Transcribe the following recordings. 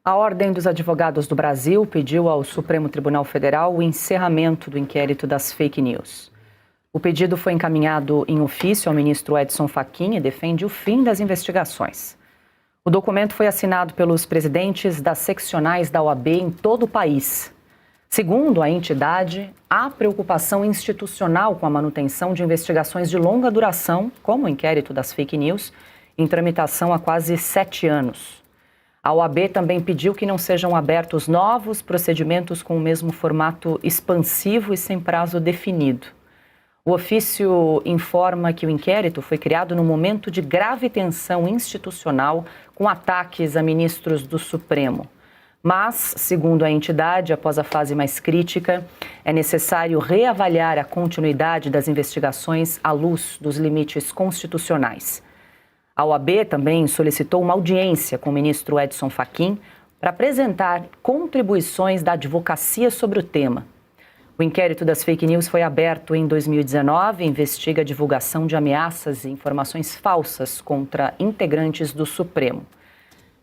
A Ordem dos Advogados do Brasil pediu ao Supremo Tribunal Federal o encerramento do inquérito das fake news. O pedido foi encaminhado em ofício ao ministro Edson Fachin e defende o fim das investigações. O documento foi assinado pelos presidentes das seccionais da OAB em todo o país. Segundo a entidade, há preocupação institucional com a manutenção de investigações de longa duração, como o inquérito das fake news, em tramitação há quase 7 anos. A OAB também pediu que não sejam abertos novos procedimentos com o mesmo formato expansivo e sem prazo definido. O ofício informa que o inquérito foi criado num momento de grave tensão institucional com ataques a ministros do Supremo. Mas, segundo a entidade, após a fase mais crítica, é necessário reavaliar a continuidade das investigações à luz dos limites constitucionais. A OAB também solicitou uma audiência com o ministro Edson Fachin para apresentar contribuições da advocacia sobre o tema. O inquérito das fake news foi aberto em 2019 e investiga a divulgação de ameaças e informações falsas contra integrantes do Supremo.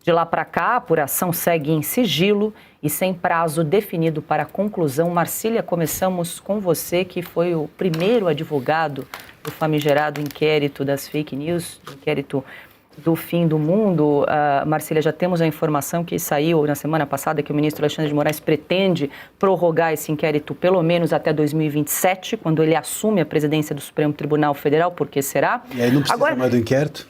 De lá para cá, a apuração segue em sigilo e sem prazo definido para a conclusão. Marcília, começamos com você, que foi o primeiro advogado do famigerado inquérito das fake news, do inquérito do fim do mundo. Marcília, já temos a informação que saiu na semana passada que o ministro Alexandre de Moraes pretende prorrogar esse inquérito pelo menos até 2027, quando ele assume a presidência do Supremo Tribunal Federal, por que será? E aí não precisa mais do inquérito?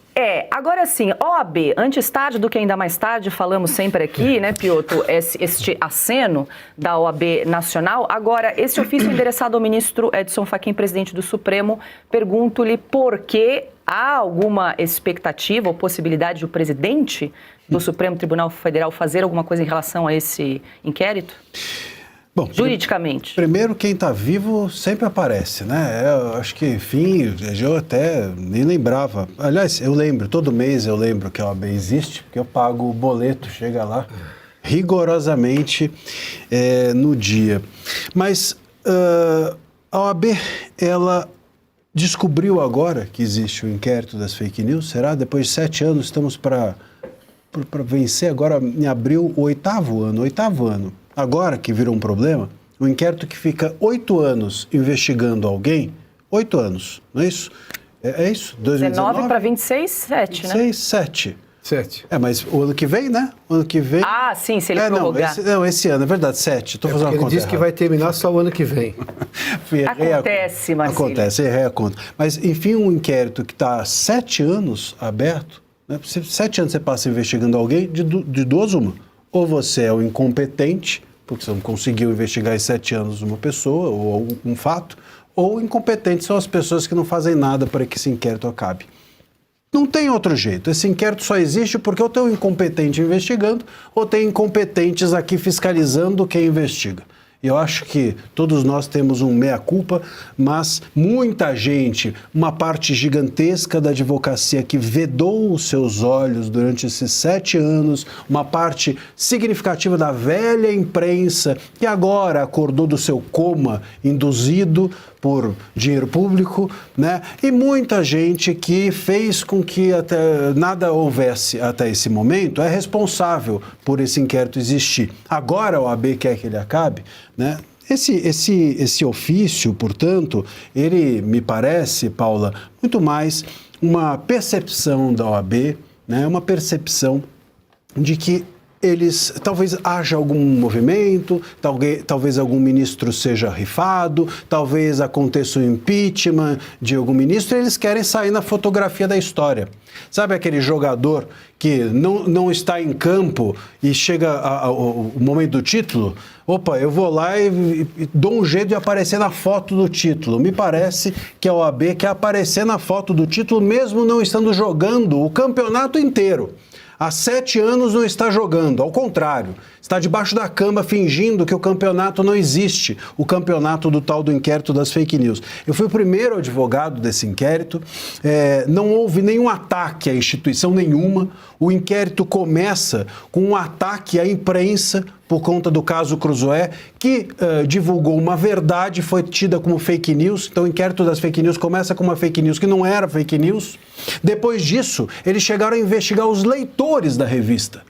Agora sim, OAB, antes tarde do que ainda mais tarde, falamos sempre aqui, né, Piotr, este aceno da OAB Nacional. Agora, esse ofício endereçado ao ministro Edson Fachin, presidente do Supremo, pergunto-lhe por que há alguma expectativa ou possibilidade do presidente do Supremo Tribunal Federal fazer alguma coisa em relação a esse inquérito? Bom, juridicamente. Primeiro, quem está vivo sempre aparece, né? Eu acho que, enfim, eu até nem lembrava. Aliás, eu lembro, todo mês eu lembro que a OAB existe, porque eu pago o boleto, chega lá rigorosamente no dia. Mas a OAB, ela descobriu agora que existe o inquérito das fake news, será? Depois de 7 anos, estamos para vencer agora em abril o 8º ano. Agora que virou um problema, o inquérito que fica 8 anos investigando alguém, 8 anos, não é isso? É isso? 19 para 26, 7, 26, né? 7. 7. Mas o ano que vem, né? O ano que vem... Ah, sim, se ele prorrogar. Não, esse ano, é verdade, 7. Estou fazendo uma conta Ele disse que vai terminar só o ano que vem. Acontece, Marcília. Acontece, errei a conta. Mas, enfim, um inquérito que está há 7 anos aberto, né? 7 anos você passa investigando alguém, de 2 uma. Ou você é um incompetente, porque você não conseguiu investigar em 7 anos uma pessoa ou um fato, ou incompetentes são as pessoas que não fazem nada para que esse inquérito acabe. Não tem outro jeito. Esse inquérito só existe porque ou tem um incompetente investigando ou tem incompetentes aqui fiscalizando quem investiga. E eu acho que todos nós temos um meia-culpa, mas muita gente, uma parte gigantesca da advocacia que vedou os seus olhos durante esses 7 anos, uma parte significativa da velha imprensa que agora acordou do seu coma induzido por dinheiro público, né? E muita gente que fez com que nada houvesse até esse momento é responsável por esse inquérito existir. Agora a OAB quer que ele acabe, né? Esse ofício, portanto, ele me parece, Paula, muito mais uma percepção da OAB, né? Uma percepção de que talvez haja algum movimento, talvez algum ministro seja rifado, talvez aconteça um impeachment de algum ministro, e eles querem sair na fotografia da história. Sabe aquele jogador que não está em campo e chega o momento do título? Opa, eu vou lá e dou um jeito de aparecer na foto do título. Me parece que a OAB quer aparecer na foto do título mesmo não estando jogando o campeonato inteiro. Há 7 anos não está jogando, ao contrário, está debaixo da cama fingindo que o campeonato não existe, o campeonato do tal do inquérito das fake news. Eu fui o primeiro advogado desse inquérito, não houve nenhum ataque à instituição nenhuma, o inquérito começa com um ataque à imprensa por conta do caso Cruzoé, que divulgou uma verdade, foi tida como fake news. Então o inquérito das fake news começa com uma fake news que não era fake news. Depois disso, eles chegaram a investigar os leitores da revista.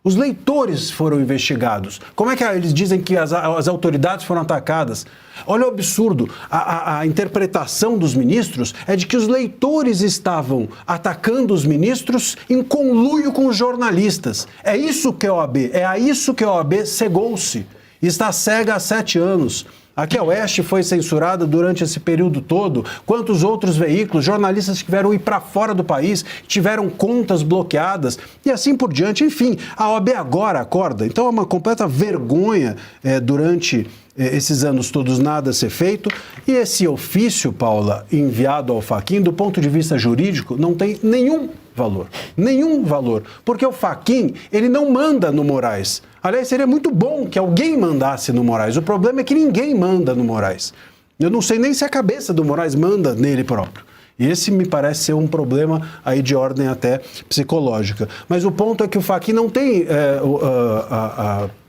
Os leitores foram investigados. Como é que eles dizem que as autoridades foram atacadas? Olha o absurdo. A interpretação dos ministros é de que os leitores estavam atacando os ministros em conluio com os jornalistas. É isso que é a OAB. É a isso que a OAB cegou-se. Está cega há 7 anos. Aqui a Oeste foi censurada durante esse período todo. Quantos outros veículos, jornalistas tiveram ir para fora do país, tiveram contas bloqueadas e assim por diante. Enfim, a OAB agora acorda. Então é uma completa vergonha durante esses anos todos nada ser feito. E esse ofício, Paula, enviado ao Fachin, do ponto de vista jurídico, não tem nenhum valor. Nenhum valor. Porque o Fachin, ele não manda no Moraes. Aliás, seria muito bom que alguém mandasse no Moraes. O problema é que ninguém manda no Moraes. Eu não sei nem se a cabeça do Moraes manda nele próprio. E esse me parece ser um problema aí de ordem até psicológica. Mas o ponto é que o Fachin não tem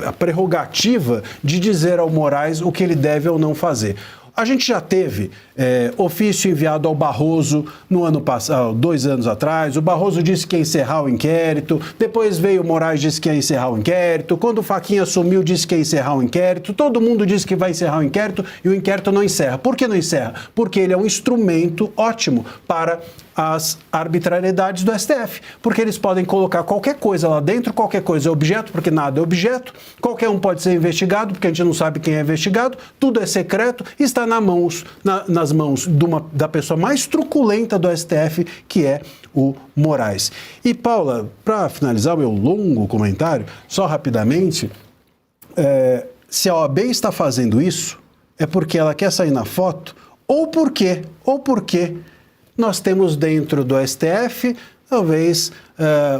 a prerrogativa de dizer ao Moraes o que ele deve ou não fazer. A gente já teve ofício enviado ao Barroso no ano passado, 2 anos atrás. O Barroso disse que ia encerrar o inquérito. Depois veio o Moraes e disse que ia encerrar o inquérito. Quando o Fachin assumiu, disse que ia encerrar o inquérito. Todo mundo disse que vai encerrar o inquérito e o inquérito não encerra. Por que não encerra? Porque ele é um instrumento ótimo para as arbitrariedades do STF. Porque eles podem colocar qualquer coisa lá dentro, qualquer coisa é objeto, porque nada é objeto. Qualquer um pode ser investigado, porque a gente não sabe quem é investigado. Tudo é secreto e está nas mãos da pessoa mais truculenta do STF, que é o Moraes. E, Paula, para finalizar o meu longo comentário, só rapidamente, se a OAB está fazendo isso, é porque ela quer sair na foto, ou porque nós temos dentro do STF, talvez,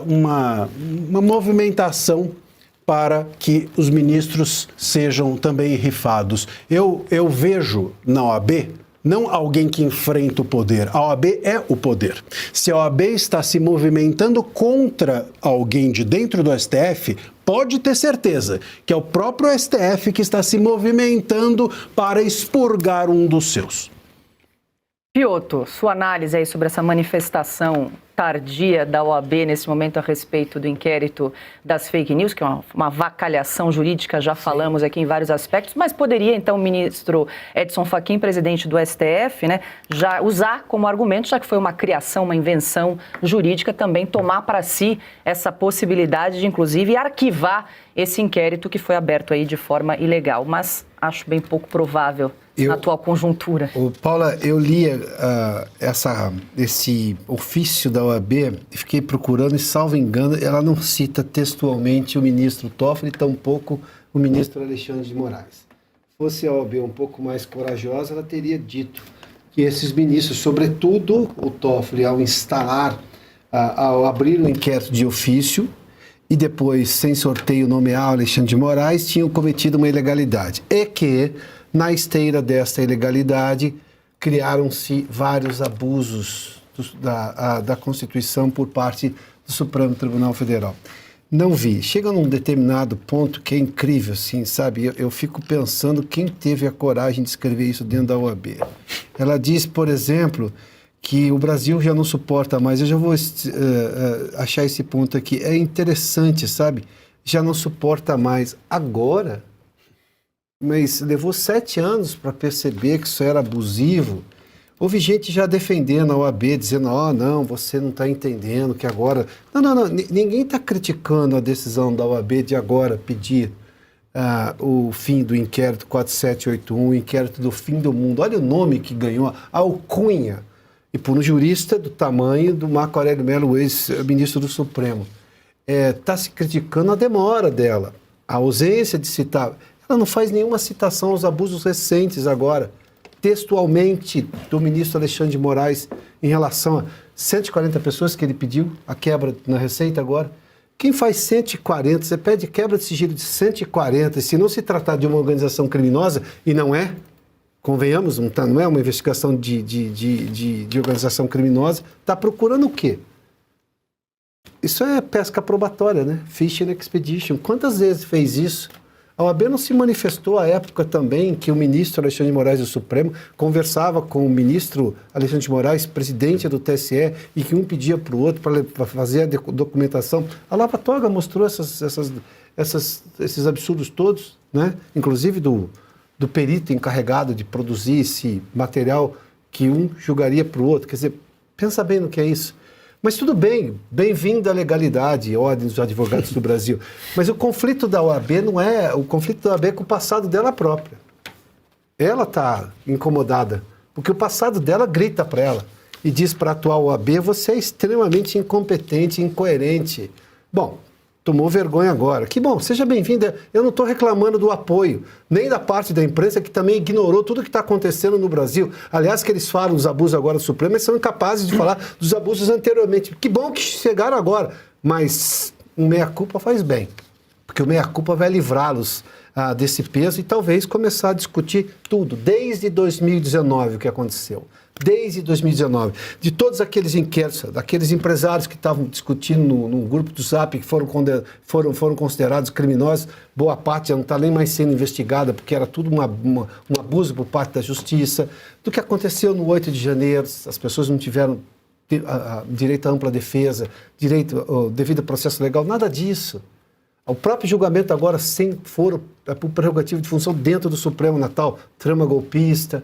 uma movimentação para que os ministros sejam também rifados. Eu vejo na OAB não alguém que enfrenta o poder. A OAB é o poder. Se a OAB está se movimentando contra alguém de dentro do STF, pode ter certeza que é o próprio STF que está se movimentando para expurgar um dos seus. Piotr, sua análise aí sobre essa manifestação tardia da OAB nesse momento a respeito do inquérito das fake news, que é uma avacalhação jurídica, já falamos aqui em vários aspectos, mas poderia então o ministro Edson Fachin, presidente do STF, né, já usar como argumento, já que foi uma criação, uma invenção jurídica, também tomar para si essa possibilidade de, inclusive, arquivar esse inquérito que foi aberto aí de forma ilegal, mas acho bem pouco provável na atual conjuntura. Paula, eu li esse ofício da OAB e fiquei procurando e, salvo engano, ela não cita textualmente o ministro Toffoli, tampouco o ministro Alexandre de Moraes. Se fosse a OAB um pouco mais corajosa, ela teria dito que esses ministros, sobretudo o Toffoli, ao abrir um inquérito de ofício e depois, sem sorteio, nomear o Alexandre de Moraes, tinham cometido uma ilegalidade. E que, na esteira desta ilegalidade, criaram-se vários abusos da Constituição por parte do Supremo Tribunal Federal. Não vi. Chega num determinado ponto que é incrível, assim, sabe? Eu fico pensando quem teve a coragem de escrever isso dentro da OAB. Ela diz, por exemplo, que o Brasil já não suporta mais. Eu já vou achar esse ponto aqui. É interessante, sabe? Já não suporta mais. Agora, mas levou 7 anos para perceber que isso era abusivo. Houve gente já defendendo a OAB, dizendo, não, você não está entendendo que agora... Não, ninguém está criticando a decisão da OAB de agora pedir o fim do inquérito 4781, o inquérito do fim do mundo. Olha o nome que ganhou, a alcunha. E por um jurista do tamanho do Marco Aurélio Mello, ex-ministro do Supremo. Está se criticando a demora dela, a ausência de citar. Ela não faz nenhuma citação aos abusos recentes agora, textualmente, do ministro Alexandre de Moraes, em relação a 140 pessoas que ele pediu a quebra na Receita agora. Quem faz 140, você pede quebra de sigilo de 140, e se não se tratar de uma organização criminosa, e não é, convenhamos, não é uma investigação de organização criminosa, está procurando o quê? Isso é pesca probatória, né? Fishing Expedition. Quantas vezes fez isso? A OAB não se manifestou à época também que o ministro Alexandre de Moraes do Supremo conversava com o ministro Alexandre de Moraes, presidente do TSE, e que um pedia para o outro para fazer a documentação. A Lava Toga mostrou esses absurdos todos, né? Inclusive do perito encarregado de produzir esse material que um julgaria para o outro. Quer dizer, pensa bem no que é isso. Mas tudo bem, bem-vindo à legalidade, ordem dos advogados do Brasil. Mas o conflito da OAB não é... O conflito da OAB é com o passado dela própria. Ela está incomodada, porque o passado dela grita para ela e diz para a atual OAB, você é extremamente incompetente, incoerente. Bom, tomou vergonha agora. Que bom, seja bem-vinda. Eu não estou reclamando do apoio, nem da parte da imprensa que também ignorou tudo o que está acontecendo no Brasil. Aliás, que eles falam dos abusos agora do Supremo, eles são incapazes de falar dos abusos anteriormente. Que bom que chegaram agora, mas um meia-culpa faz bem, porque o meia-culpa vai livrá-los desse peso e talvez começar a discutir tudo, desde 2019 o que aconteceu. Desde 2019, de todos aqueles inquéritos, daqueles empresários que estavam discutindo no grupo do Zap, que foram considerados criminosos, boa parte já não está nem mais sendo investigada, porque era tudo um abuso por parte da justiça, do que aconteceu no 8 de janeiro, as pessoas não tiveram direito à ampla defesa, direito devido ao processo legal, nada disso. O próprio julgamento agora sem foro por prerrogativa de função dentro do Supremo Natal, trama golpista.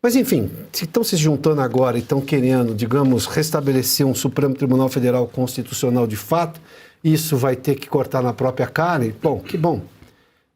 Mas, enfim, se estão se juntando agora e estão querendo, digamos, restabelecer um Supremo Tribunal Federal constitucional de fato, isso vai ter que cortar na própria carne. Bom, que bom.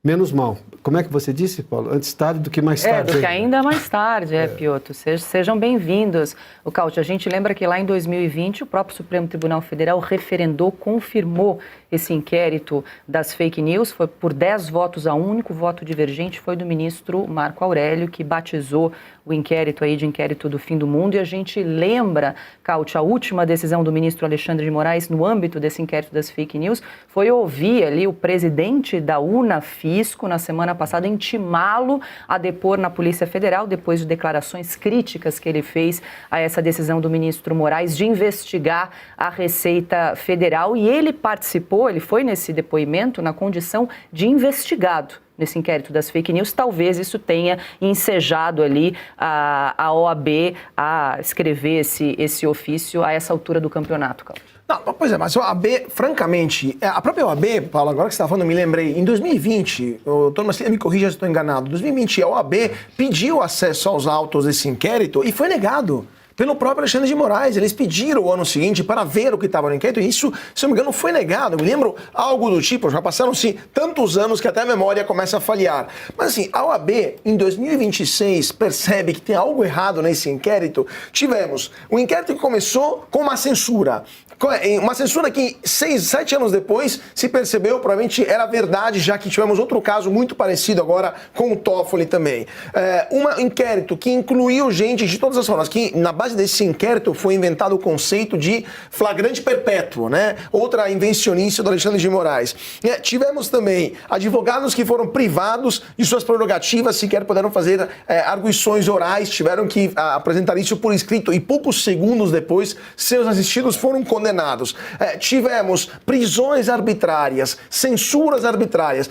Menos mal. Como é que você disse, Paulo? Antes tarde do que mais tarde. Do que ainda mais tarde, Piotr. Sejam bem-vindos. O Cauti, a gente lembra que lá em 2020 o próprio Supremo Tribunal Federal referendou, confirmou esse inquérito das fake news. Foi por 10 votos a 1, o único voto divergente foi do ministro Marco Aurélio, que batizou o inquérito aí de inquérito do fim do mundo. E a gente lembra, Cauti, a última decisão do ministro Alexandre de Moraes no âmbito desse inquérito das fake news foi ouvir ali o presidente da Unafisco na semana passada, intimá-lo a depor na Polícia Federal, depois de declarações críticas que ele fez a essa decisão do ministro Moraes de investigar a Receita Federal. E ele participou, ele foi nesse depoimento na condição de investigado nesse inquérito das fake news. Talvez isso tenha ensejado ali a OAB a escrever esse ofício a essa altura do campeonato, Cláudio. Não, pois é, mas a OAB, francamente, a própria OAB, Paulo, agora que você está falando, eu me lembrei, em 2020, o Dr. Marcelo me corrija se estou enganado, em 2020 a OAB pediu acesso aos autos desse inquérito e foi negado pelo próprio Alexandre de Moraes. Eles pediram o ano seguinte para ver o que estava no inquérito e isso, se eu não me engano, foi negado. Eu me lembro algo do tipo, já passaram-se tantos anos que até a memória começa a falhar. Mas assim, a OAB, em 2026, percebe que tem algo errado nesse inquérito. Tivemos um inquérito que começou com uma censura que 7 anos depois se percebeu, provavelmente era verdade, já que tivemos outro caso muito parecido agora com o Toffoli também. Um inquérito que incluiu gente de todas as formas, que na base desse inquérito foi inventado o conceito de flagrante perpétuo, né? Outra invencionice do Alexandre de Moraes. Tivemos também advogados que foram privados de suas prerrogativas, sequer puderam fazer arguições orais, tiveram que apresentar isso por escrito e poucos segundos depois seus assistidos foram condenados. Tivemos prisões arbitrárias, censuras arbitrárias,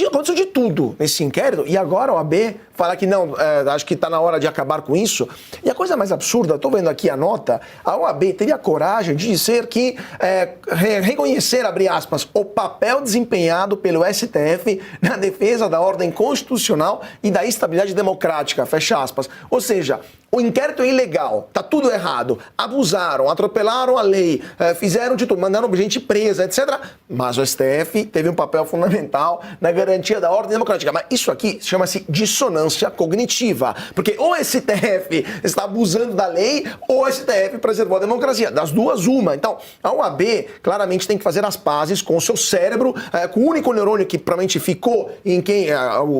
aconteceu de tudo nesse inquérito e agora a OAB fala que não, acho que está na hora de acabar com isso. E a coisa mais absurda, estou vendo aqui a nota, a OAB teve a coragem de dizer que reconhecer, abre aspas, o papel desempenhado pelo STF na defesa da ordem constitucional e da estabilidade democrática, fecha aspas. Ou seja, o inquérito é ilegal, tá tudo errado, abusaram, atropelaram a lei, fizeram de tudo, mandaram gente presa, etc. Mas o STF teve um papel fundamental na garantia da ordem democrática. Mas isso aqui chama-se dissonância cognitiva, porque ou o STF está abusando da lei ou o STF preservou a democracia. Das duas, uma. Então, a OAB claramente tem que fazer as pazes com o seu cérebro, com o único neurônio que provavelmente ficou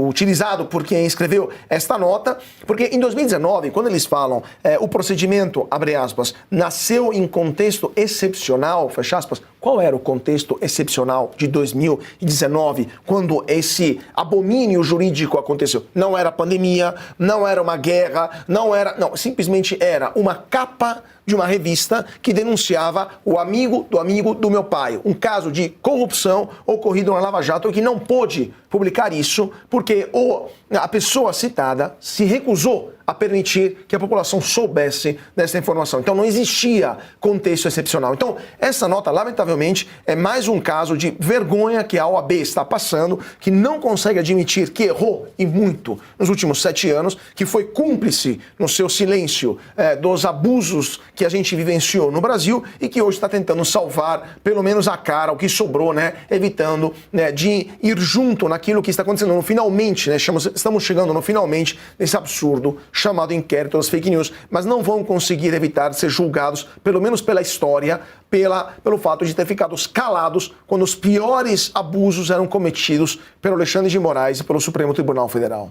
utilizado por quem escreveu esta nota, porque em 2019, quando eles eles falam, o procedimento, abre aspas, nasceu em contexto excepcional, fecha aspas. Qual era o contexto excepcional de 2019, quando esse abomínio jurídico aconteceu? Não era pandemia, não era uma guerra, não, simplesmente era uma capa de uma revista que denunciava o amigo do meu pai. Um caso de corrupção ocorrido na Lava Jato que não pôde publicar isso porque a pessoa citada se recusou a permitir que a população soubesse dessa informação. Então não existia contexto excepcional. Então essa nota, lamentavelmente, é mais um caso de vergonha que a OAB está passando, que não consegue admitir que errou e muito nos últimos 7 anos, que foi cúmplice no seu silêncio dos abusos que a gente vivenciou no Brasil e que hoje está tentando salvar pelo menos a cara, o que sobrou, né, evitando, né, de ir junto naquilo que está acontecendo no finalmente, né, estamos chegando no finalmente desse absurdo chamado inquérito das fake news, mas não vão conseguir evitar de ser julgados, pelo menos pela história, pelo fato de ter ficado calados quando os piores abusos eram cometidos pelo Alexandre de Moraes e pelo Supremo Tribunal Federal.